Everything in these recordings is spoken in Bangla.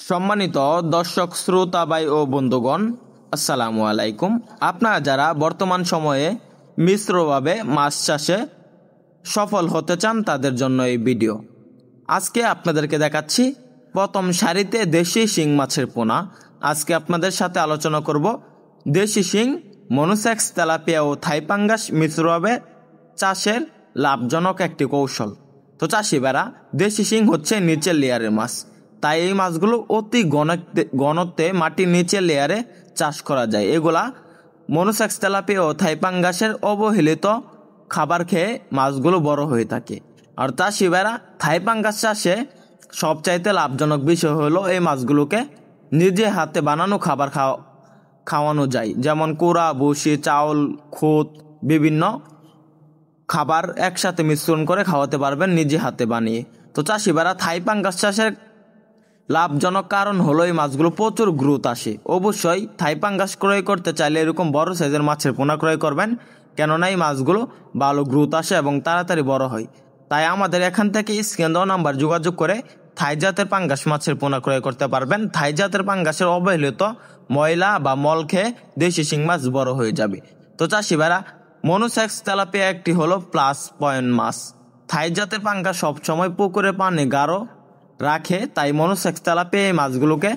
সম্মানিত দর্শক শ্রোতা ভাই ও বন্ধুগণ, আসসালামু আলাইকুম। আপনারা যারা বর্তমান সময়ে মিশ্রভাবে মাছ চাষে সফল হতে চান তাদের জন্য এই ভিডিও। আজকে আপনাদেরকে দেখাচ্ছি প্রথম সারিতে দেশি শিং মাছের পোনা। আজকে আপনাদের সাথে আলোচনা করব দেশি শিং, মনোসেক্স, তেলাপিয়া ও থাইপাঙ্গাস মিশ্রভাবে চাষের লাভজনক একটি কৌশল। তো চাষি ভাইরা, দেশি শিং হচ্ছে নিচের লেয়ারের মাছ, তাই এই মাছগুলো অতি ঘনত্বে মাটির নিচের লেয়ারে চাষ করা যায়। এগুলা মনোসেক্স, তেলাপিয়া ও থাইপাঙ্গাসের অবহেলিত খাবার খেয়ে মাছগুলো বড় হয়ে থাকে। আর চাষি ভাইরা, থাইপাঙ্গাস চাষে সবচাইতে লাভজনক বিষয় হলো এই মাছগুলোকে নিজে হাতে বানানো খাবার খাওয়ানো যায়, যেমন কুড়া, ভুসি, চাউল, খুদ, বিভিন্ন খাবার একসাথে মিশ্রণ করে খাওয়াতে পারবেন নিজে হাতে বানিয়ে। তো চাষি ভাইরা, থাইপাঙ্গাস চাষের লাভজনক কারণ হলো এই মাছগুলো প্রচুর গ্রোথ আসে। অবশ্যই থাইপাঙ্গাস ক্রয় করতে চাইলে এরকম বড় সাইজের মাছের পোনা ক্রয় করবেন, কেননা এই মাছগুলো ভালো গ্রোথ আসে এবং তাড়াতাড়ি বড় হয়। তাই আমাদের এখান থেকে স্ক্রিন দেওয়া নাম্বার যোগাযোগ করে থাই জাতের পাঙ্গাস মাছের পোনা ক্রয় করতে পারবেন। থাই জাতের পাঙ্গাসের অবহেলিত ময়লা বা মল খেয়ে দেশি শিং মাছ বড় হয়ে যাবে। তো চাষি ভাইরা, মনোসেক্স, তেলাপিয়া একটি হলো প্লাস পয়েন্ট মাছ। থাই জাতের পাঙ্গাস সবসময় পুকুরে পানি গাঢ় রাখে, তাই মনোসেক্স, তেলাপিয়া এই মাছগুলোকে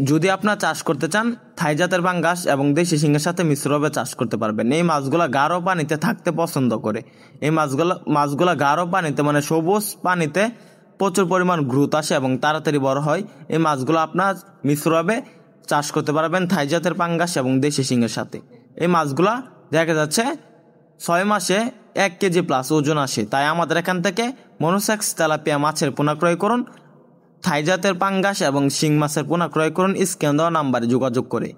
যদি আপনার চাষ করতে চান, থাই জাতের পাঙ্গাস এবং দেশি শিংয়ের সাথে মিশ্রভাবে চাষ করতে পারবেন। এই মাছগুলো গাঢ় পানিতে থাকতে পছন্দ করে। এই মাছগুলো গাঢ় পানিতে, মানে সবুজ পানিতে প্রচুর পরিমাণ গ্রোথ আসে এবং তাড়াতাড়ি বড় হয়। এই মাছগুলো আপনার মিশ্রভাবে চাষ করতে পারবেন থাই জাতের পাঙ্গাস এবং দেশি শিংয়ের সাথে। এই মাছগুলা দেখা যাচ্ছে 6 মাসে 1 কেজি প্লাস ওজন আসে। তাই আমাদের এখান থেকে মনোসেক্স, তেলাপিয়া মাছের পোনা ক্রয় করুন, থাই জাতের পাঙ্গাস এবং শিং মাছের পোনা ক্রয় করুন স্ক্রিনে দেওয়া নাম্বারে যোগাযোগ করে।